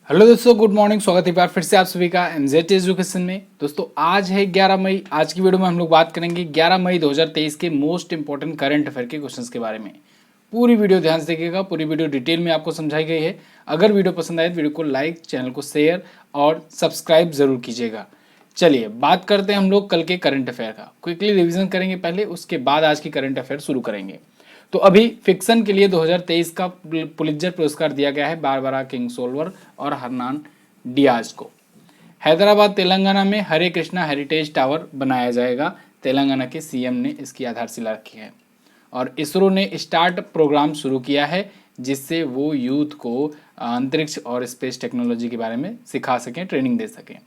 Hello दोस्तों, good morning. स्वागत है एक बार फिर से आप सभी का एनजेड एजुकेशन में। दोस्तों आज है 11 मई। आज की वीडियो में हम लोग बात करेंगे 11 मई 2023 के मोस्ट इंपॉर्टेंट करंट अफेयर के क्वेश्चंस के बारे में। पूरी वीडियो ध्यान से देखिएगा, पूरी वीडियो डिटेल में आपको समझाई गई है। अगर वीडियो पसंद आए तो वीडियो को लाइक, चैनल को शेयर और सब्सक्राइब जरूर कीजिएगा। चलिए बात करते हैं हम लोग कल के करंट अफेयर का। क्विकली रिविजन करेंगे पहले, उसके बाद आज की करंट अफेयर शुरू करेंगे। तो अभी फिक्शन के लिए 2023 का पुलित्जर पुरस्कार दिया गया है बारबरा किंगसोल्वर और हरनान डियाज को। हैदराबाद तेलंगाना में हरे कृष्णा हेरिटेज टावर बनाया जाएगा। तेलंगाना के सीएम ने इसकी आधारशिला रखी है। और इसरो ने स्टार्ट प्रोग्राम शुरू किया है जिससे वो यूथ को अंतरिक्ष और स्पेस टेक्नोलॉजी के बारे में सिखा सकें, ट्रेनिंग दे सकें।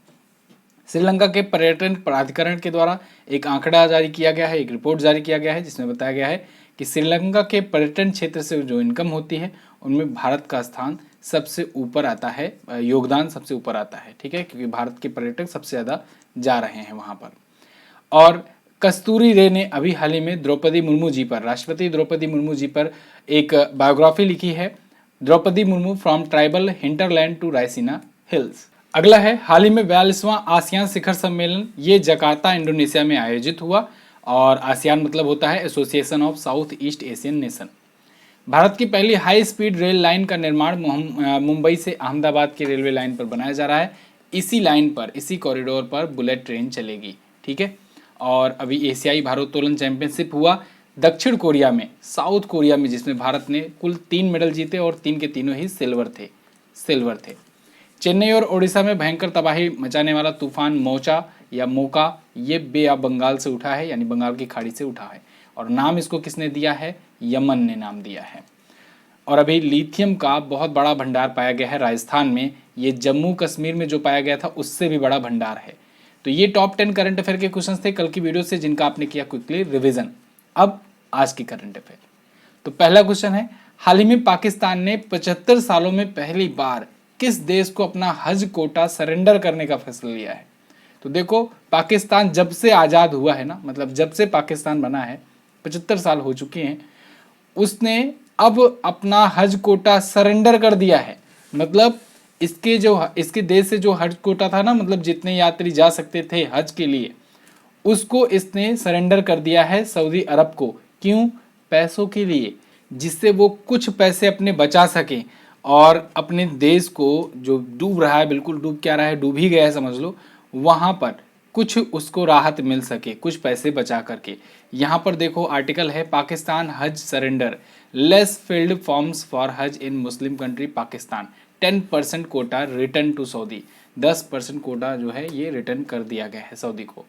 श्रीलंका के पर्यटन प्राधिकरण के द्वारा एक आंकड़ा जारी किया गया है, एक रिपोर्ट जारी किया गया है जिसमें बताया गया है कि श्रीलंका के पर्यटन क्षेत्र से जो इनकम होती है उनमें भारत का स्थान सबसे ऊपर आता है, योगदान सबसे ऊपर आता है। ठीक है, क्योंकि भारत के पर्यटक सबसे ज़्यादा जा रहे हैं वहाँ पर। और कस्तूरी रे ने अभी हाल ही में द्रौपदी मुर्मू जी पर, राष्ट्रपति द्रौपदी मुर्मू जी पर एक बायोग्राफी लिखी है, Draupadi Murmu from tribal hinterland to Raisina Hills. अगला है हाल ही में 42वां आसियान शिखर सम्मेलन, ये जकार्ता इंडोनेशिया में आयोजित हुआ। और आसियान मतलब होता है association of south east Asian nation. Bharat की पहली हाई स्पीड रेल लाइन का निर्माण मुंबई से अहमदाबाद की रेलवे लाइन पर बनाया जा रहा है। इसी लाइन पर, इसी कॉरिडोर पर बुलेट ट्रेन चलेगी। ठीक है। और अभी एशियाई भारोत्तोलन चैंपियनशिप हुआ दक्षिण कोरिया में, साउथ कोरिया में, जिसमें भारत ने कुल 3 मेडल जीते और 3 के तीनों ही सिल्वर थे। चेन्नई और ओडिशा में भयंकर तबाही मचाने वाला तूफान मोचा या मोका, ये बे ऑफ बंगाल से उठा है, यानी बंगाल की खाड़ी से उठा है। और नाम इसको किसने दिया है? यमन ने नाम दिया है। और अभी लिथियम का बहुत बड़ा भंडार पाया गया है राजस्थान में। ये जम्मू कश्मीर में जो पाया गया था उससे भी बड़ा भंडार है। तो ये टॉप 10 करंट अफेयर के क्वेश्चन थे कल की वीडियो से, जिनका आपने किया क्विकली रिविजन। अब आज की करंट अफेयर। तो पहला क्वेश्चन है, हाल ही में पाकिस्तान ने 75 सालों में पहली बार किस देश को अपना हज कोटा सरेंडर करने का फैसला लिया है? तो देखो, पाकिस्तान जब से आज़ाद हुआ है ना, मतलब जब से पाकिस्तान बना है 75 साल हो चुके हैं, उसने अब अपना हज कोटा सरेंडर कर दिया है। मतलब इसके देश से जो हज कोटा था ना, मतलब जितने यात्री जा सकते थे हज के लिए, उसको इसने सरेंडर कर दिया है सऊदी अरब को। क्यों? पैसों के लिए, जिससे वो कुछ पैसे अपने बचा सकें और अपने देश को, जो डूब रहा है, बिल्कुल डूब क्या रहा है, डूब ही गया है समझ लो, वहाँ पर कुछ उसको राहत मिल सके, कुछ पैसे बचा करके। यहाँ पर देखो आर्टिकल है, Pakistan has surrender, less filled forms for Hajj in Muslim country Pakistan, 10% quota return to Saudi. 10% quota जो है ये रिटर्न कर दिया गया है सऊदी को।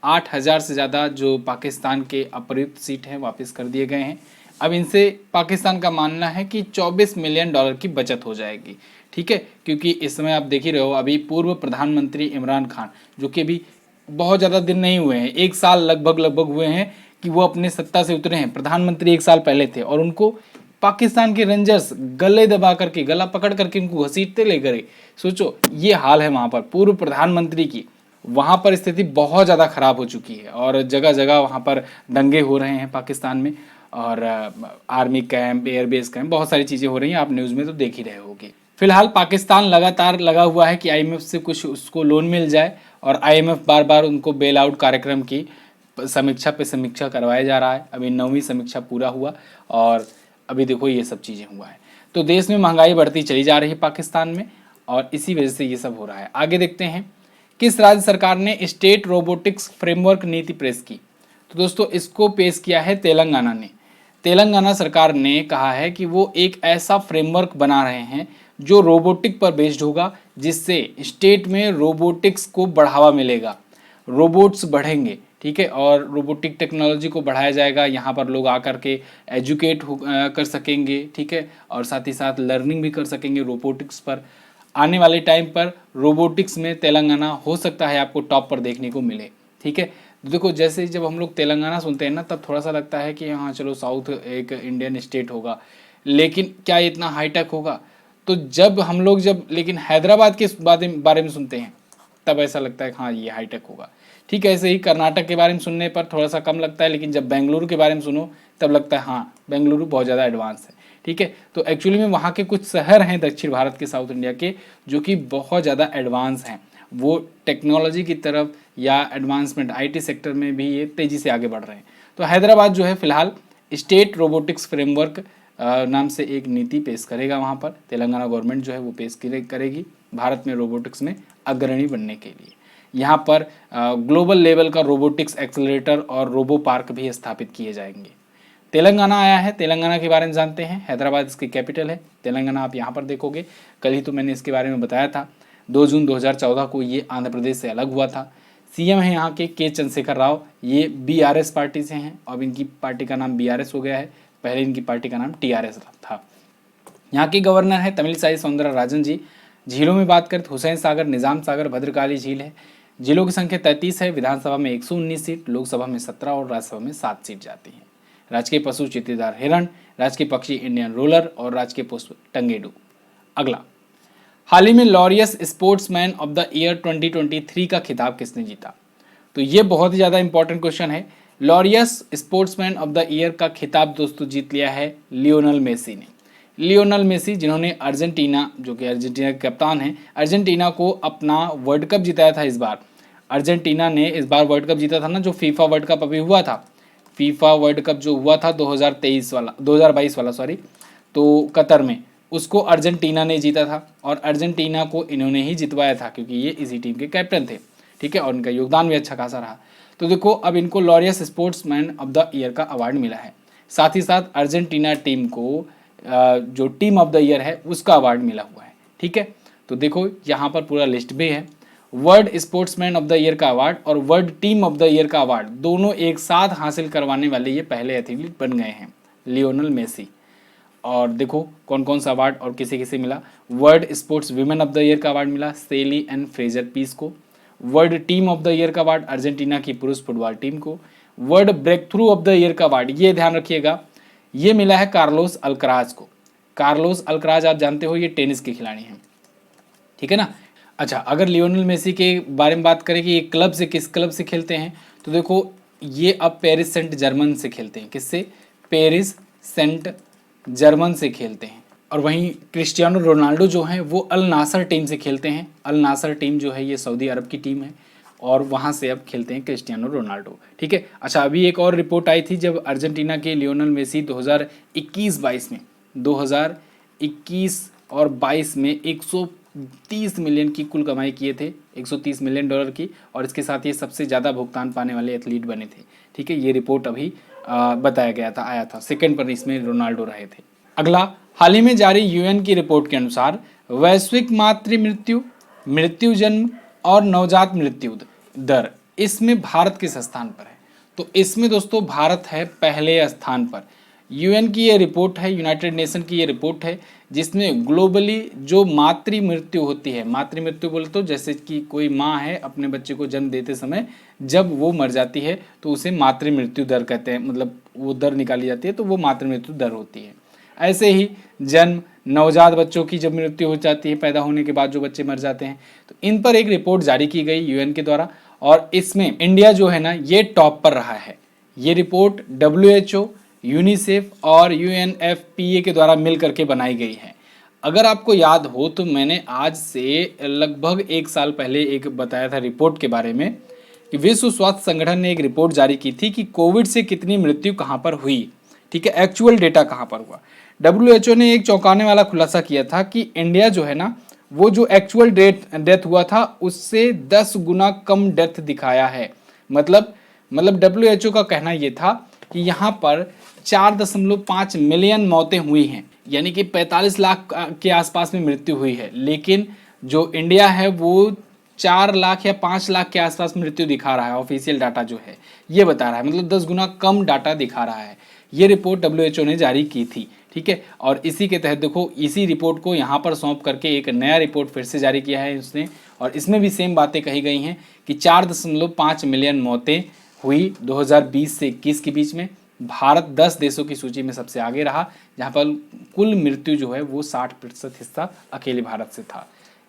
8,000 से ज़्यादा जो पाकिस्तान के अप्रयुक्त सीट हैं वापस कर दिए गए हैं। अब इनसे पाकिस्तान का मानना है कि $24 मिलियन की बचत हो जाएगी। ठीक है, क्योंकि इस समय आप देख ही रहे हो, अभी पूर्व प्रधानमंत्री इमरान खान, जो कि अभी बहुत ज़्यादा दिन नहीं हुए हैं, 1 साल लगभग हुए हैं कि वो अपने सत्ता से उतरे हैं। प्रधानमंत्री 1 साल पहले थे और उनको पाकिस्तान के रेंजर्स गले दबा करके, गला पकड़ करके उनको घसीटते ले गए। सोचो ये हाल है वहाँ पर पूर्व प्रधानमंत्री की। वहाँ पर स्थिति बहुत ज़्यादा खराब हो चुकी है और जगह जगह वहाँ पर दंगे हो रहे हैं पाकिस्तान में। और आर्मी कैंप, एयरबेस कैंप, बहुत सारी चीज़ें हो रही हैं, आप न्यूज़ में तो देख ही रहे होगे। फिलहाल पाकिस्तान लगातार लगा हुआ है कि आईएमएफ से कुछ उसको लोन मिल जाए, और आईएमएफ बार बार उनको बेल आउट कार्यक्रम की समीक्षा पे समीक्षा करवाया जा रहा है। अभी 9वीं समीक्षा पूरा हुआ और अभी देखो ये सब चीज़ें हुआ है। तो देश में महंगाई बढ़ती चली जा रही है पाकिस्तान में, और इसी वजह से ये सब हो रहा है। आगे देखते हैं, किस राज्य सरकार ने स्टेट रोबोटिक्स फ्रेमवर्क नीति पेश की? तो दोस्तों इसको पेश किया है तेलंगाना ने। तेलंगाना सरकार ने कहा है कि वो एक ऐसा फ्रेमवर्क बना रहे हैं जो रोबोटिक पर बेस्ड होगा, जिससे स्टेट में रोबोटिक्स को बढ़ावा मिलेगा, रोबोट्स बढ़ेंगे। ठीक है, और रोबोटिक टेक्नोलॉजी को बढ़ाया जाएगा। यहाँ पर लोग आकर के एजुकेट कर सकेंगे। ठीक है, और साथ ही साथ लर्निंग भी कर सकेंगे रोबोटिक्स पर। आने वाले टाइम पर रोबोटिक्स में तेलंगाना हो सकता है आपको टॉप पर देखने को मिले। ठीक है, देखो जैसे जब हम लोग तेलंगाना सुनते हैं ना, तब थोड़ा सा लगता है कि हाँ चलो साउथ एक इंडियन स्टेट होगा, लेकिन क्या इतना हाईटेक होगा? तो जब लेकिन हैदराबाद के बारे में सुनते हैं तब ऐसा लगता है हाँ ये हाईटेक होगा। ठीक है, ऐसे ही कर्नाटक के बारे में सुनने पर थोड़ा सा कम लगता है, लेकिन जब बेंगलुरु के बारे में सुनो तब लगता है हाँ बेंगलुरु बहुत ज़्यादा एडवांस है। ठीक है। तो एक्चुअली में वहाँ के कुछ शहर हैं दक्षिण भारत के, साउथ इंडिया के, जो कि बहुत ज़्यादा एडवांस हैं, वो टेक्नोलॉजी की तरफ या एडवांसमेंट आईटी सेक्टर में भी ये तेज़ी से आगे बढ़ रहे हैं। तो हैदराबाद जो है फिलहाल स्टेट रोबोटिक्स फ्रेमवर्क नाम से एक नीति पेश करेगा वहाँ पर, तेलंगाना गवर्नमेंट जो है वो पेश करेगी भारत में रोबोटिक्स में अग्रणी बनने के लिए। यहाँ पर ग्लोबल लेवल का रोबोटिक्स एक्सेलरेटर और रोबो पार्क भी स्थापित किए जाएंगे। तेलंगाना आया है, तेलंगाना के बारे में जानते हैं। हैदराबाद इसकी कैपिटल है। तेलंगाना आप यहाँ पर देखोगे, कल ही तो मैंने इसके बारे में बताया था, 2 जून 2014 को ये आंध्र प्रदेश से अलग हुआ था। सीएम है यहाँ के चंद्रशेखर राव, ये बीआरएस पार्टी से हैं, अब इनकी पार्टी का नाम बीआरएस हो गया है, पहले इनकी पार्टी का नाम टीआरएस था। यहाँ के गवर्नर है तमिलसाई सौंदरराजन जी। झीलों में बात करें तो हुसैन सागर, निज़ाम सागर, भद्रकाली झील है। जिलों की संख्या 33 है। विधानसभा में 119 सीट, लोकसभा में 17 और राज्यसभा में 7 सीट जाती हैं। राजकीय पशु चित्तीदार हिरण, राजकीय पक्षी इंडियन रोलर और राजकीय पुष्प टंगेडू। अगला, हाल ही में Laureus sportsman of the year 2023 का खिताब किसने जीता? तो ये बहुत ही ज़्यादा इंपॉर्टेंट क्वेश्चन है। Laureus sportsman of the year का खिताब दोस्तों जीत लिया है लियोनल मेसी ने। लियोनल मेसी, जिन्होंने अर्जेंटीना, जो कि अर्जेंटीना के कप्तान हैं, अर्जेंटीना को अपना वर्ल्ड कप जिताया था इस बार। अर्जेंटीना ने इस बार वर्ल्ड कप जीता था ना, जो फीफा वर्ल्ड कप अभी हुआ था, फीफा वर्ल्ड कप जो हुआ था 2022 वाला सॉरी, तो कतर में, उसको अर्जेंटीना ने जीता था और अर्जेंटीना को इन्होंने ही जितवाया था क्योंकि ये इसी टीम के कैप्टन थे, ठीक है, और उनका योगदान भी अच्छा खासा रहा। तो देखो, अब इनको Laureus sportsman of the year का अवार्ड मिला है। साथ ही साथ अर्जेंटीना टीम को जो टीम ऑफ द ईयर है उसका अवार्ड मिला हुआ है, ठीक है। तो देखो यहाँ पर पूरा लिस्ट भी है। World sportsman of the year का अवार्ड और world team of the year का अवार्ड दोनों एक साथ हासिल करवाने वाले ये पहले एथलीट बन गए हैं, लियोनल मेसी। और देखो कौन कौन सा अवार्ड और किसे किसे मिला। World sports women of the year का अवार्ड मिला सेली एंड फ्रेजर पीस को। World team of the year का अवार्ड अर्जेंटीना की पुरुष फुटबॉल टीम को। World breakthrough of the year का अवार्ड, ये ध्यान रखिएगा, ये मिला है कार्लोस अल्कराज को। कार्लोस अल्कराज आप जानते हो, ये टेनिस के खिलाड़ी हैं, ठीक है ना। अच्छा, अगर लियोनल मेसी के बारे में बात करें कि ये क्लब से, किस क्लब से खेलते हैं, तो देखो ये अब पेरिस सेंट जर्मन से खेलते हैं। किससे? पेरिस सेंट जर्मन से खेलते हैं। और वहीं क्रिस्टियानो रोनाल्डो जो हैं वो अल नासर टीम से खेलते हैं। अल नासर टीम जो है ये सऊदी अरब की टीम है और वहाँ से अब खेलते हैं क्रिस्टियानो रोनाल्डो, ठीक है। अच्छा, अभी एक और रिपोर्ट आई थी, जब अर्जेंटीना के लियोनल मेसी 2021-22 में, 2021 और 22 में 130 मिलियन की कुल कमाई किए थे, $130 मिलियन की, और इसके साथ ये सबसे ज़्यादा भुगतान पाने वाले एथलीट बने थे, ठीक है। ये रिपोर्ट अभी बताया गया था, आया था, सेकंड पर इसमें रोनाल्डो रहे थे। अगला, हाल ही में जारी यूएन की रिपोर्ट के अनुसार वैश्विक मातृ मृत्यु, मृत्यु जन्म और नवजात मृत्यु दर, इसमें भारत किस स्थान पर है? तो इसमें दोस्तों भारत है पहले स्थान पर। यूएन की ये रिपोर्ट है, यूनाइटेड नेशन की ये रिपोर्ट है, जिसमें ग्लोबली जो मातृ मृत्यु होती है, मातृ मृत्यु बोले तो जैसे कि कोई माँ है अपने बच्चे को जन्म देते समय जब वो मर जाती है तो उसे मातृ मृत्यु दर कहते हैं, मतलब वो दर निकाली जाती है तो वो मातृ मृत्यु दर होती है। ऐसे ही जन्म, नवजात बच्चों की जब मृत्यु हो जाती है, पैदा होने के बाद जो बच्चे मर जाते हैं, तो इन पर एक रिपोर्ट जारी की गई यूएन के द्वारा, और इसमें इंडिया जो है ना ये टॉप पर रहा है। ये रिपोर्ट WHO, यूनिसेफ और UNFPA के द्वारा मिल करके बनाई गई है। अगर आपको याद हो तो मैंने आज से लगभग 1 साल पहले एक बताया था रिपोर्ट के बारे में कि विश्व स्वास्थ्य संगठन ने एक रिपोर्ट जारी की थी कि कोविड से कितनी मृत्यु कहाँ पर हुई, ठीक है, एक्चुअल डेटा कहाँ पर हुआ। WHO ने एक चौंकाने वाला खुलासा किया था कि इंडिया जो है ना, वो जो एक्चुअल डेथ हुआ था उससे 10 गुना कम डेथ दिखाया है। मतलब WHO का कहना ये था कि यहाँ पर 4.5 मिलियन मौतें हुई हैं, यानी कि 45 लाख के आसपास में मृत्यु हुई है, लेकिन जो इंडिया है वो 4 लाख या 5 लाख के आसपास मृत्यु दिखा रहा है। ऑफिशियल डाटा जो है ये बता रहा है, मतलब 10 गुना कम डाटा दिखा रहा है। ये रिपोर्ट WHO ने जारी की थी, ठीक है। और इसी के तहत देखो, इसी रिपोर्ट को यहाँ पर सौंप करके एक नया रिपोर्ट फिर से जारी किया है उसने, और इसमें भी सेम बातें कही गई हैं कि 4.5 मिलियन मौतें हुई 2020 से 21 के बीच में। भारत 10 देशों की सूची में सबसे आगे रहा, जहाँ पर कुल मृत्यु जो है वो 60% हिस्सा अकेले भारत से था।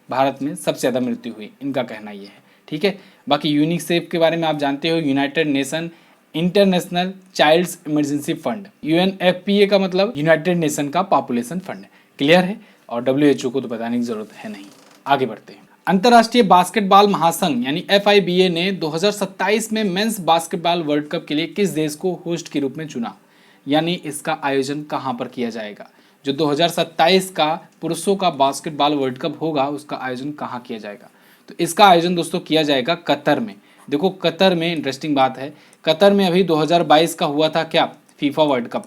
भारत में सबसे ज़्यादा मृत्यु हुई, इनका कहना ये है, ठीक है। बाकी यूनिसेफ के बारे में आप जानते हो, United Nation International Childs Emergency Fund, UNFPA का मतलब यूनाइटेड नेशन का पॉपुलेशन फंड, क्लियर है। और डब्ल्यूएचओ को तो बताने की जरूरत है नहीं। आगे बढ़ते हैं। अंतर्राष्ट्रीय बास्केटबॉल महासंघ यानी एफआईबीए ने 2027 में मेंस बास्केटबॉल वर्ल्ड कप के लिए किस देश को होस्ट के रूप में चुना, यानी इसका आयोजन कहां पर किया जाएगा। जो 2027 का पुरुषों का बास्केटबॉल वर्ल्ड कप होगा उसका आयोजन कहां किया जाएगा, तो इसका आयोजन दोस्तों किया जाएगा कतर में। देखो कतर में इंटरेस्टिंग बात है, कतर में अभी 2022 का हुआ था क्या, FIFA world cup,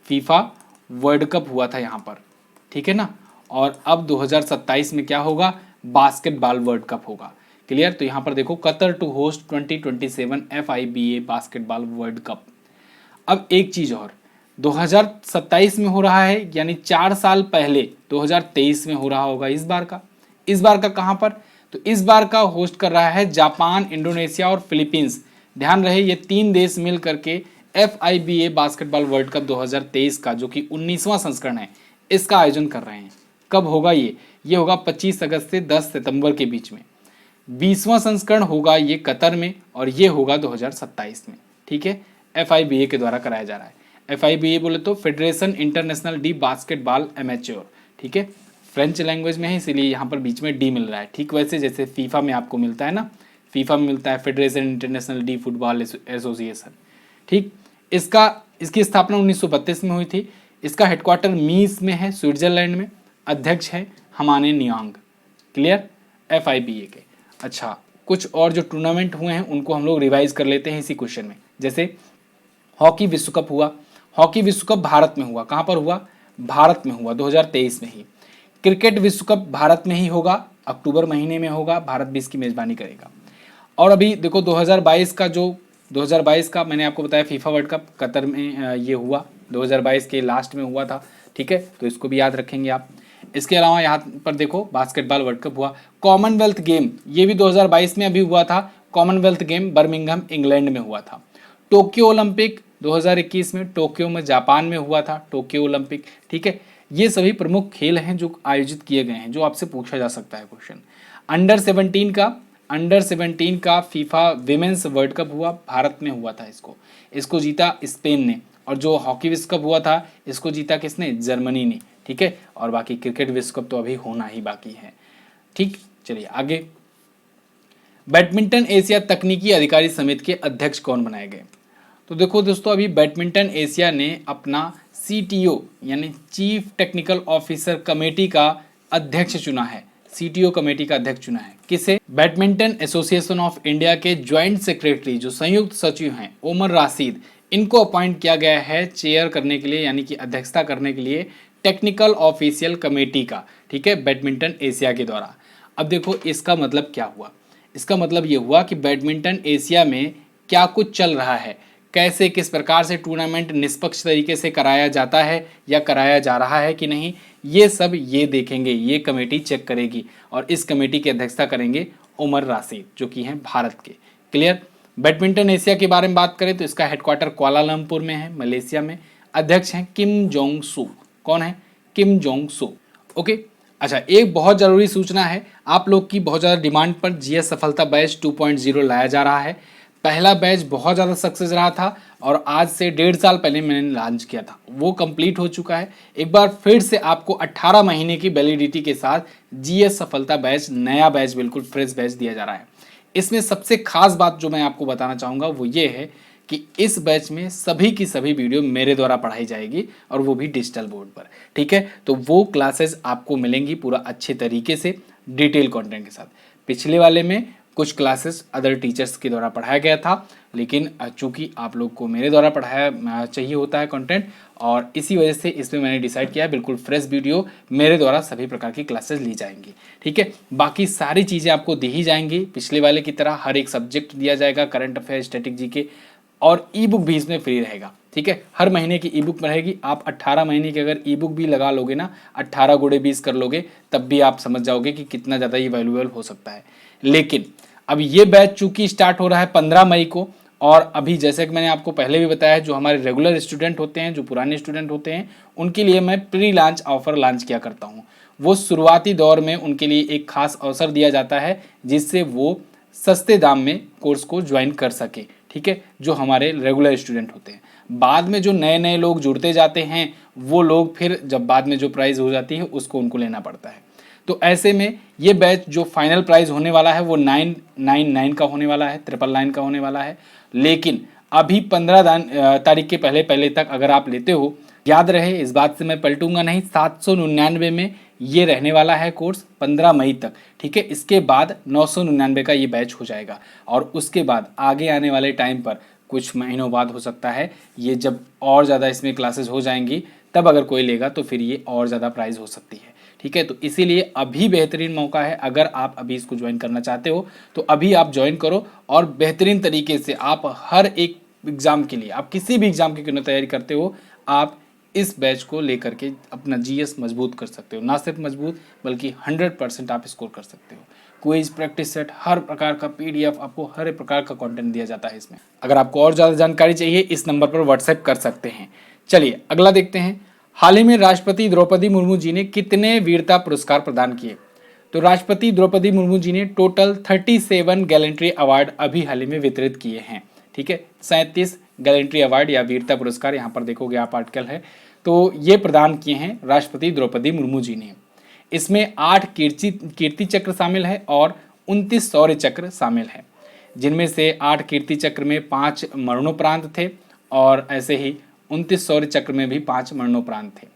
FIFA world cup हुआ था यहाँ पर, ठीक है ना। और अब 2027 में क्या होगा, बास्केटबॉल वर्ल्ड कप होगा, क्लियर। तो यहाँ पर देखो Qatar to host 2027 FIBA basketball world cup. अब एक चीज और, 2027 में हो रहा है यानी 4 साल पहले 2023 में हो रहा होगा इस बार का कहाँ पर, तो इस बार का होस्ट कर रहा है जापान, इंडोनेशिया और फिलीपींस। ध्यान रहे ये 3 देश मिल करके एफआईबीए बास्केटबॉल वर्ल्ड कप 2023 का जो कि 19वां संस्करण है इसका आयोजन कर रहे हैं। कब होगा ये होगा 25 अगस्त से 10 सितंबर के बीच में। 20वां संस्करण होगा ये कतर में और ये होगा 2027 में, ठीक है। एफआईबीए के द्वारा कराया जा रहा है। एफआईबीए बोले तो federation international D basketball amateur, ठीक है, फ्रेंच लैंग्वेज में है इसीलिए यहाँ पर बीच में डी मिल रहा है। ठीक वैसे जैसे फीफा में आपको मिलता है ना, फीफा में मिलता है federation international D football association, ठीक। इसकी स्थापना 1932 में हुई थी। इसका हेडक्वार्टर मीस में है, स्विट्जरलैंड में। अध्यक्ष है हमाने नियांग, क्लियर, एफआईबीए के। अच्छा, कुछ और जो टूर्नामेंट हुए हैं उनको हम लोग रिवाइज कर लेते हैं इसी क्वेश्चन में। जैसे हॉकी विश्व कप हुआ, हॉकी विश्व कप भारत में हुआ। कहाँ पर हुआ, भारत में हुआ 2023 में ही। क्रिकेट विश्व कप भारत में ही होगा, अक्टूबर महीने में होगा, भारत भी इसकी मेजबानी करेगा। और अभी देखो 2022 का मैंने आपको बताया फीफा वर्ल्ड कप कतर में ये हुआ, 2022 के लास्ट में हुआ था, ठीक है, तो इसको भी याद रखेंगे आप। इसके अलावा यहाँ पर देखो बास्केटबॉल वर्ल्ड कप हुआ। कॉमनवेल्थ गेम ये भी 2022 में अभी हुआ था, कॉमनवेल्थ गेम बर्मिंघम इंग्लैंड में हुआ था। टोक्यो ओलंपिक 2021 में टोक्यो में जापान में हुआ था, टोक्यो ओलंपिक, ठीक है। ये सभी प्रमुख खेल हैं जो आयोजित किए गए हैं, जो आपसे पूछा जा सकता है क्वेश्चन। अंडर 17 का फीफा विमेंस वर्ल्ड कप हुआ, भारत में हुआ था। इसको जीता स्पेन ने। और जो हॉकी विश्व कप हुआ था इसको जीता किसने, जर्मनी ने, ठीक है। और बाकी क्रिकेट विश्व कप तो अभी होना ही बाकी है, ठीक। चलिए आगे, बैडमिंटन एशिया तकनीकी अधिकारी समिति के अध्यक्ष कौन बनाए गए। तो देखो दोस्तों, अभी बैडमिंटन एशिया ने अपना सीटीओ यानी चीफ टेक्निकल ऑफिसर कमेटी का अध्यक्ष चुना है, सीटीओ कमेटी का अध्यक्ष चुना है। किसे, बैडमिंटन एसोसिएशन ऑफ इंडिया के ज्वाइंट सेक्रेटरी जो संयुक्त सचिव हैं ओमर राशिद, इनको अपॉइंट किया गया है चेयर करने के लिए यानी कि अध्यक्षता करने के लिए टेक्निकल ऑफिशियल कमेटी का, ठीक है, बैडमिंटन एशिया के द्वारा। अब देखो इसका मतलब क्या हुआ, इसका मतलब ये हुआ कि बैडमिंटन एशिया में क्या कुछ चल रहा है, कैसे किस प्रकार से टूर्नामेंट निष्पक्ष तरीके से कराया जाता है या कराया जा रहा है कि नहीं, ये सब ये देखेंगे, ये कमेटी चेक करेगी। और इस कमेटी की अध्यक्षता करेंगे ओमर राशिद जो कि हैं भारत के, क्लियर। बैडमिंटन एशिया के बारे में बात करें तो इसका हेडक्वार्टर कुआलालंपुर में है, मलेशिया में। अध्यक्ष हैं किम जोंग सू। कौन है, किम जोंग सू, ओके। अच्छा, एक बहुत ज़रूरी सूचना है, आप लोग की बहुत ज़्यादा डिमांड पर जीएस सफलता बैच 2.0 लाया जा रहा है। पहला बैच बहुत ज़्यादा सक्सेस रहा था और आज से 1.5 साल पहले मैंने लॉन्च किया था, वो कंप्लीट हो चुका है। एक बार फिर से आपको 18 महीने की वैलिडिटी के साथ जीएस सफलता बैच, नया बैच, बिल्कुल फ्रेश बैच दिया जा रहा है। इसमें सबसे खास बात जो मैं आपको बताना चाहूँगा वो ये है कि इस बैच में सभी की सभी वीडियो मेरे द्वारा पढ़ाई जाएगी और वो भी डिजिटल बोर्ड पर, ठीक है। तो वो क्लासेस आपको मिलेंगी पूरा अच्छे तरीके से डिटेल कंटेंट के साथ। पिछले वाले में कुछ क्लासेस अदर टीचर्स के द्वारा पढ़ाया गया था, लेकिन चूंकि आप लोग को मेरे द्वारा पढ़ाया चाहिए होता है कंटेंट, और इसी वजह से इसमें मैंने डिसाइड किया है बिल्कुल फ्रेश वीडियो मेरे द्वारा सभी प्रकार की क्लासेस ली जाएंगी, ठीक है। बाकी सारी चीज़ें आपको दी ही जाएंगी पिछले वाले की तरह, हर एक सब्जेक्ट दिया जाएगा, करंट अफेयर, स्टैटिक जीके, और ई बुक भी इसमें फ्री रहेगा, ठीक है। हर महीने की ई बुक रहेगी। आप 18 महीने की अगर ई बुक भी लगा लोगे ना, 18 × 20 कर लोगे, तब भी आप समझ जाओगे कि कितना ज़्यादा ये वैल्यूएबल हो सकता है। लेकिन अब ये बैच चूंकि स्टार्ट हो रहा है 15 मई को, और अभी जैसे कि मैंने आपको पहले भी बताया है, जो हमारे रेगुलर स्टूडेंट होते हैं, जो पुराने स्टूडेंट होते हैं, उनके लिए मैं प्री लॉन्च ऑफर लॉन्च किया करता हूँ। वो शुरुआती दौर में उनके लिए एक खास अवसर दिया जाता है जिससे वो सस्ते दाम में कोर्स को ज्वाइन कर सके, ठीक है, जो हमारे रेगुलर स्टूडेंट होते हैं। बाद में जो नए नए लोग जुड़ते जाते हैं वो लोग फिर जब बाद में जो प्राइस हो जाती है उसको उनको लेना पड़ता है। तो ऐसे में ये बैच जो फाइनल प्राइस होने वाला है वो 999 का होने वाला है, 999 का होने वाला है। लेकिन अभी 15 तारीख के पहले पहले तक अगर आप लेते हो, याद रहे इस बात से मैं पलटूंगा नहीं, 799 में ये रहने वाला है कोर्स 15 मई तक, ठीक है। इसके बाद 999 का ये बैच हो जाएगा और उसके बाद आगे आने वाले टाइम पर कुछ महीनों बाद हो सकता है ये जब और ज़्यादा इसमें क्लासेस हो जाएंगी तब अगर कोई लेगा तो फिर ये और ज़्यादा प्राइस हो सकती है, ठीक है। तो इसीलिए अभी बेहतरीन मौका है, अगर आप अभी इसको ज्वाइन करना चाहते हो तो अभी आप ज्वाइन करो और बेहतरीन तरीके से आप हर एक एग्ज़ाम के लिए, आप किसी भी एग्ज़ाम की क्यों ना तैयारी करते हो, आप इस बैच को लेकर के अपना जीएस मजबूत कर सकते हो। ना सिर्फ मजबूत बल्कि 100% आप स्कोर कर सकते हो। क्विज, प्रैक्टिस सेट, हर प्रकार का पीडीएफ, आपको हर एक प्रकार का कंटेंट दिया जाता है इसमें। अगर आपको और ज़्यादा जानकारी चाहिए इस नंबर पर व्हाट्सएप कर सकते हैं। चलिए अगला देखते हैं। हाल ही में राष्ट्रपति द्रौपदी मुर्मू जी ने कितने वीरता पुरस्कार प्रदान किए? तो राष्ट्रपति द्रौपदी मुर्मू जी ने टोटल 37 गैलेंट्री अवार्ड अभी हाल ही में वितरित किए हैं, ठीक है। 37 गैलेंट्री अवार्ड या वीरता पुरस्कार, यहाँ पर देखोगे आप आर्टिकल है, तो ये प्रदान किए हैं राष्ट्रपति द्रौपदी मुर्मू जी ने। इसमें 8 कीर्ति चक्र शामिल है और 29 शौर्य चक्र शामिल है, जिनमें से 8 कीर्ति चक्र में 5 मरणोपरांत थे और ऐसे ही 29 शौर्य चक्र में भी 5 मरणोपरांत थे।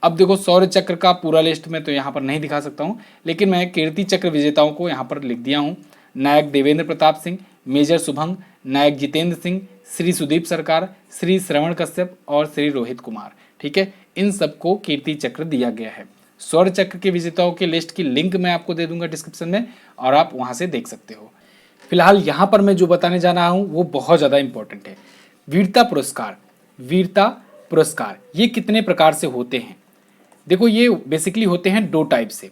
अब देखो शौर्य चक्र का पूरा लिस्ट में तो यहाँ पर नहीं दिखा सकता हूँ, लेकिन मैं कीर्ति चक्र विजेताओं को यहाँ पर लिख दिया हूँ। नायक देवेंद्र प्रताप सिंह, मेजर शुभंग, नायक जितेंद्र सिंह, श्री सुदीप सरकार, श्री श्रवण कश्यप और श्री रोहित कुमार, ठीक है। इन सबको कीर्ति चक्र दिया गया है। शौर्य चक्र के विजेताओं की लिस्ट की लिंक मैं आपको दे दूंगा डिस्क्रिप्शन में और आप वहाँ से देख सकते हो। फिलहाल यहाँ पर मैं जो बताने जा रहा हूँ वो बहुत ज़्यादा इंपॉर्टेंट है। वीरता पुरस्कार ये कितने प्रकार से होते हैं? देखो ये बेसिकली होते हैं 2 टाइप से।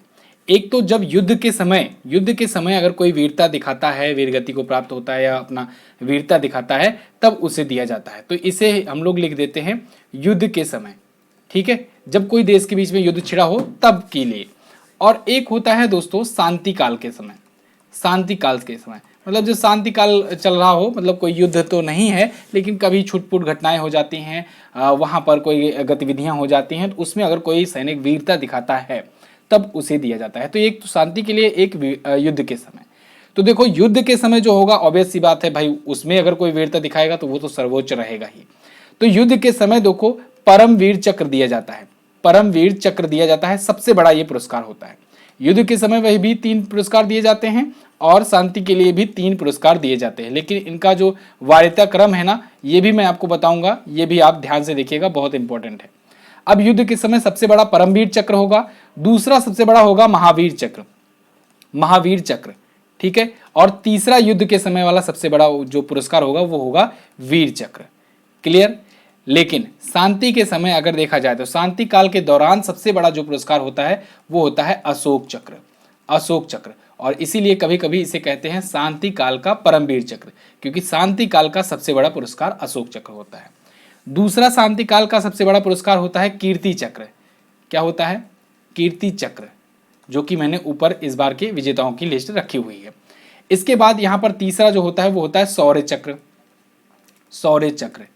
एक तो जब युद्ध के समय अगर कोई वीरता दिखाता है, वीरगति को प्राप्त होता है या अपना वीरता दिखाता है तब उसे दिया जाता है, तो इसे हम लोग लिख देते हैं युद्ध के समय, ठीक है। जब कोई देश के बीच में युद्ध छिड़ा हो तब के लिए। और एक होता है दोस्तों शांति काल के समय, मतलब जो शांति काल चल रहा हो, मतलब कोई युद्ध तो नहीं है लेकिन कभी छुटपुट घटनाएं हो जाती हैं, वहाँ पर कोई गतिविधियां हो जाती हैं, तो उसमें अगर कोई सैनिक वीरता दिखाता है तब उसे दिया जाता है। तो एक तो शांति के लिए, एक युद्ध के समय। तो देखो युद्ध के समय जो होगा ऑब्वियस सी बात है भाई, उसमें अगर कोई वीरता दिखाएगा तो वो तो सर्वोच्च रहेगा ही। तो युद्ध के समय देखो परमवीर चक्र दिया जाता है, सबसे बड़ा ये पुरस्कार होता है। युद्ध के समय वही भी 3 पुरस्कार दिए जाते हैं और शांति के लिए भी 3 पुरस्कार दिए जाते हैं, लेकिन इनका जो वार्यता क्रम है ना, ये भी मैं आपको बताऊंगा, ये भी आप ध्यान से देखिएगा, बहुत इंपॉर्टेंट है। अब युद्ध के समय सबसे बड़ा परमवीर चक्र होगा, दूसरा सबसे बड़ा होगा महावीर चक्र, ठीक है। और तीसरा युद्ध के समय वाला सबसे बड़ा जो पुरस्कार होगा वो होगा वीर चक्र। क्लियर? लेकिन शांति के समय अगर देखा जाए तो शांति काल के दौरान सबसे बड़ा जो पुरस्कार होता है वो होता है अशोक चक्र। और इसीलिए कभी कभी इसे कहते हैं शांति काल का परमवीर चक्र, क्योंकि शांति काल का सबसे बड़ा पुरस्कार अशोक चक्र होता है। दूसरा शांति काल का सबसे बड़ा पुरस्कार होता है कीर्ति चक्र। क्या होता है? कीर्ति चक्र, जो कि मैंने ऊपर इस बार के विजेताओं की लिस्ट रखी हुई है। इसके बाद यहाँ पर तीसरा जो होता है वो होता है शौर्य चक्र।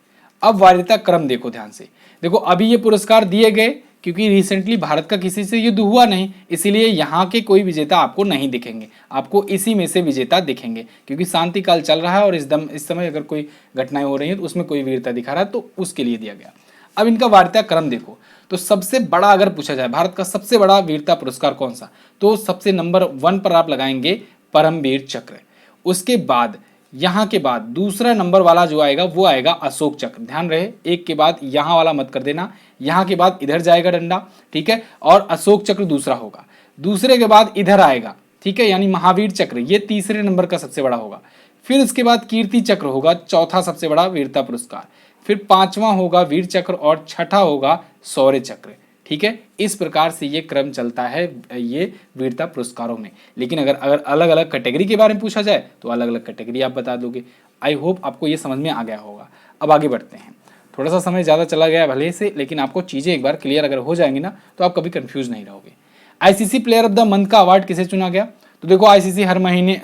अब वार्यता क्रम देखो ध्यान से, देखो अभी ये पुरस्कार दिए गए क्योंकि रिसेंटली भारत का किसी से युद्ध हुआ नहीं, इसीलिए यहाँ के कोई विजेता आपको नहीं दिखेंगे, आपको इसी में से विजेता दिखेंगे, क्योंकि शांति काल चल रहा है और इस समय अगर कोई घटनाएं हो रही हैं तो उसमें कोई वीरता दिखा रहा है तो उसके लिए दिया गया। अब इनका वार्यता क्रम देखो, तो सबसे बड़ा अगर पूछा जाए भारत का सबसे बड़ा वीरता पुरस्कार कौन सा, तो सबसे नंबर 1 पर आप लगाएंगे परमवीर चक्र। उसके बाद यहाँ के बाद दूसरा नंबर वाला जो आएगा वो आएगा अशोक चक्र। ध्यान रहे, एक के बाद यहाँ वाला मत कर देना, यहाँ के बाद इधर जाएगा डंडा, ठीक है, और अशोक चक्र दूसरा होगा, दूसरे के बाद इधर आएगा, ठीक है, यानी महावीर चक्र, ये तीसरे नंबर का सबसे बड़ा होगा। फिर इसके बाद कीर्ति चक्र होगा, चौथा सबसे बड़ा वीरता पुरस्कार, फिर 5वां होगा वीर चक्र और 6ठा होगा शौर्य चक्र, ठीक है। इस प्रकार से ये क्रम चलता है ये वीरता पुरस्कारों में। लेकिन अगर अलग अलग कैटेगरी के बारे में पूछा जाए तो अलग अलग कैटेगरी आप बता दोगे। आई होप आपको ये समझ में आ गया होगा। अब आगे बढ़ते हैं, थोड़ा सा समय ज़्यादा चला गया भले से, लेकिन आपको चीज़ें एक बार क्लियर अगर हो जाएंगी ना तो आप कभी कन्फ्यूज़ नहीं रहोगे। ICC player of the month का अवार्ड किसे चुना गया? तो देखो आईसीसी हर महीने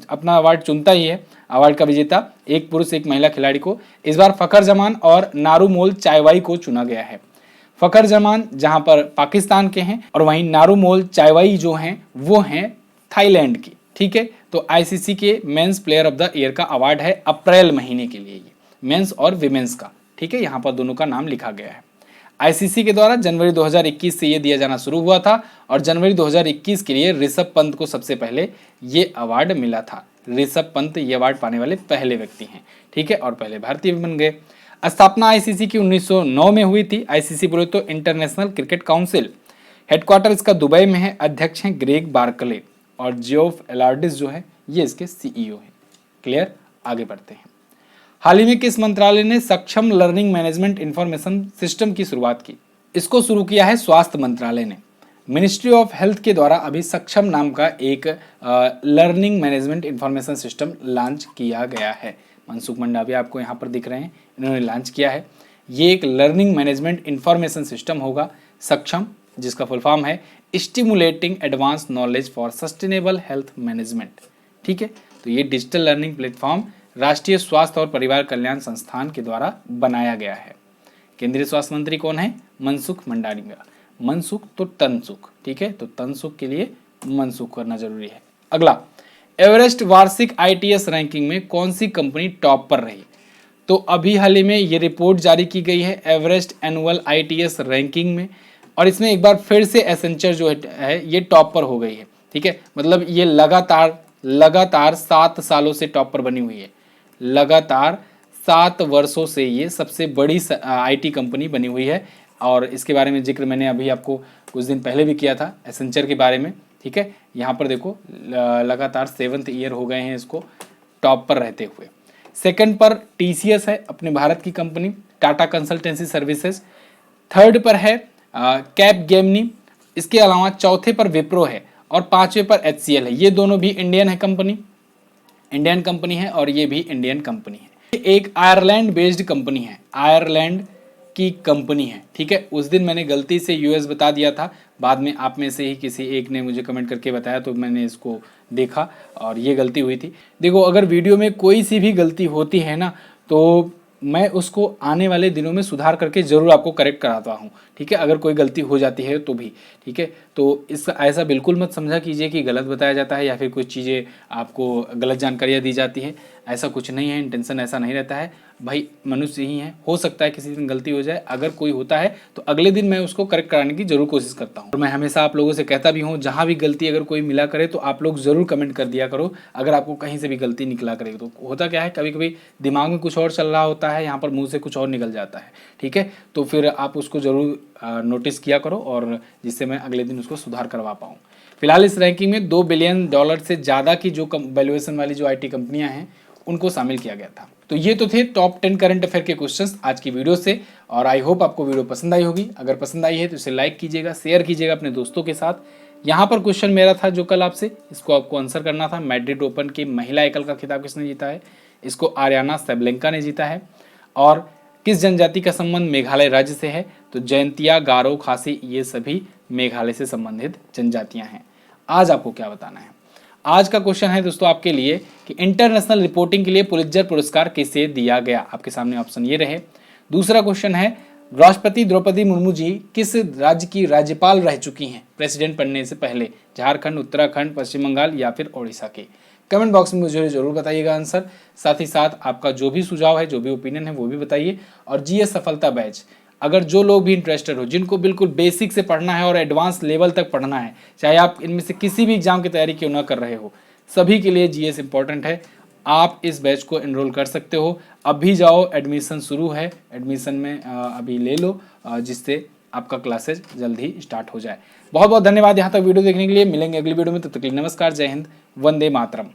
अपना अवार्ड चुनता ही है। अवार्ड का विजेता, एक पुरुष एक महिला खिलाड़ी को इस बार फखर जमान और नारूमोल चाइवाई को चुना गया है। फखर जमान जहां पर पाकिस्तान के हैं और वहीं नारूमोल चाइवाई जो हैं वो हैं थाईलैंड की। ठीक है, तो आईसीसी के men's player of the year का अवार्ड है अप्रैल महीने के लिए, ये मेंस और विमेंस का। ठीक है, यहाँ पर दोनों का नाम लिखा गया है। आईसीसी के द्वारा जनवरी 2021 से ये दिया जाना शुरू हुआ था और जनवरी 2021 के लिए ऋषभ पंत को सबसे पहले ये अवार्ड मिला था। ऋषभ पंत ये अवार्ड पाने वाले पहले व्यक्ति हैं। ठीक है, और पहले भारतीय भी बन गए। स्थापना आईसीसी की 1909 में हुई थी। आईसीसी बोले तो इंटरनेशनल क्रिकेट काउंसिल। हेडक्वार्टर इसका दुबई में है। अध्यक्ष हैं ग्रेग बार्कले और जियोफ एलार्डिस जो है ये इसके सीईओ हैं। क्लियर, आगे बढ़ते हैं। हाल ही में किस मंत्रालय ने सक्षम लर्निंग मैनेजमेंट इंफॉर्मेशन सिस्टम की शुरुआत की? इसको शुरू किया है स्वास्थ्य मंत्रालय ने। मिनिस्ट्री ऑफ हेल्थ के द्वारा अभी सक्षम नाम का एक learning management information system launch किया गया है। मनसुख मंडाविया आपको यहाँ पर दिख रहे हैं, इन्होंने लॉन्च किया है। ये एक लर्निंग मैनेजमेंट इंफॉर्मेशन सिस्टम होगा सक्षम, जिसका फुल फॉर्म है stimulating advance knowledge for sustainable health management. ठीक है, तो ये डिजिटल लर्निंग प्लेटफॉर्म राष्ट्रीय स्वास्थ्य और परिवार कल्याण संस्थान के द्वारा बनाया गया है। केंद्रीय स्वास्थ्य मंत्री कौन है? मनसुख मंडाविया। मनसुख तो तनसुख, ठीक है, तो तनसुख के लिए मनसुख करना जरूरी है। अगला, एवरेस्ट वार्षिक आईटीएस रैंकिंग में कौन सी कंपनी टॉप पर रही? तो अभी हाल ही में ये रिपोर्ट जारी की गई है एवरेस्ट एनुअल आईटीएस रैंकिंग में, और इसमें एक बार फिर से एसेंचर जो है ये टॉप पर हो गई है। ठीक है, मतलब ये लगातार 7 सालों से टॉप पर बनी हुई है। लगातार 7 वर्षों से ये सबसे बड़ी आईटी कंपनी बनी हुई है, और इसके बारे में जिक्र मैंने अभी आपको कुछ दिन पहले भी किया था एसेंचर के बारे में। ठीक है, यहाँ पर देखो लगातार 7th ईयर हो गए हैं इसको टॉप पर रहते हुए। सेकंड पर टीसीएस है, अपने भारत की company, Tata consultancy services. Third पर है कैपगेमनी। इसके अलावा चौथे पर विप्रो है और 5वें पर एचसीएल है। ये दोनों भी इंडियन कंपनी है और ये भी इंडियन कंपनी है। एक आयरलैंड बेस्ड कंपनी है, आयरलैंड की कंपनी है। ठीक है, उस दिन मैंने गलती से यूएस बता दिया था, बाद में आप में से ही किसी एक ने मुझे कमेंट करके बताया तो मैंने इसको देखा और ये गलती हुई थी। देखो, अगर वीडियो में कोई सी भी गलती होती है ना तो मैं उसको आने वाले दिनों में सुधार करके ज़रूर आपको करेक्ट कराता हूँ। ठीक है, अगर कोई गलती हो जाती है तो भी। ठीक है, तो इस ऐसा बिल्कुल मत समझा कीजिए कि गलत बताया जाता है या फिर कुछ चीज़ें आपको गलत जानकारियाँ दी जाती है। ऐसा कुछ नहीं है, इंटेंशन ऐसा नहीं रहता है। भाई मनुष्य ही है, हो सकता है किसी दिन गलती हो जाए। अगर कोई होता है तो अगले दिन मैं उसको करेक्ट कराने की जरूर कोशिश करता हूँ। और मैं हमेशा आप लोगों से कहता भी हूँ, जहाँ भी गलती अगर कोई मिला करे तो आप लोग ज़रूर कमेंट कर दिया करो। अगर आपको कहीं से भी गलती निकला करे तो होता क्या है, कभी कभी दिमाग में कुछ और चल रहा होता है, यहाँ पर मुँह से कुछ और निकल जाता है। ठीक है, तो फिर आप उसको ज़रूर नोटिस किया करो, और जिससे मैं अगले दिन उसको सुधार करवा पाऊँ। फिलहाल इस रैंकिंग में $2 बिलियन से ज़्यादा की जो वैल्यूएशन वाली जो IT कंपनियाँ हैं उनको शामिल किया गया था। तो ये तो थे टॉप 10 करंट अफेयर के क्वेश्चंस आज की वीडियो से, और आई होप आपको वीडियो पसंद आई होगी। अगर पसंद आई है तो इसे लाइक कीजिएगा, शेयर कीजिएगा अपने दोस्तों के साथ। यहाँ पर क्वेश्चन मेरा था जो कल आपसे, इसको आपको आंसर करना था। मैड्रिड ओपन की महिला एकल का खिताब किसने जीता है? इसको आर्याना सैबलेंका ने जीता है। और किस जनजाति का संबंध मेघालय राज्य से है? तो जयंतिया, गारो, खासी, ये सभी मेघालय से संबंधित जनजातियाँ हैं। आज आपको क्या बताना है? आज का क्वेश्चन है दोस्तों आपके लिए कि इंटरनेशनल रिपोर्टिंग के लिए पुलित्जर पुरस्कार किसे दिया गया? आपके सामने ऑप्शन ये रहे। दूसरा क्वेश्चन है, राष्ट्रपति द्रौपदी मुर्मू जी किस राज्य की राज्यपाल रह चुकी हैं प्रेसिडेंट बनने से पहले? झारखंड, उत्तराखंड, पश्चिम बंगाल या फिर ओडिशा के? कमेंट बॉक्स में मुझे जरूर बताइएगा आंसर। साथ ही साथ आपका जो भी सुझाव है, जो भी ओपिनियन है वो भी बताइए। और जीएस सफलता बैच, अगर जो लोग भी इंटरेस्टेड हो, जिनको बिल्कुल बेसिक से पढ़ना है और एडवांस लेवल तक पढ़ना है, चाहे आप इनमें से किसी भी एग्जाम की तैयारी क्यों ना कर रहे हो, सभी के लिए जीएस इंपॉर्टेंट है। आप इस बैच को एनरोल कर सकते हो। अभी जाओ, एडमिशन शुरू है, एडमिशन में अभी ले लो, जिससे आपका क्लासेज जल्द ही स्टार्ट हो जाए। बहुत बहुत धन्यवाद यहाँ तक वीडियो देखने के लिए। मिलेंगे अगली वीडियो में, तब तक के लिए नमस्कार, जय हिंद, वंदे मातरम।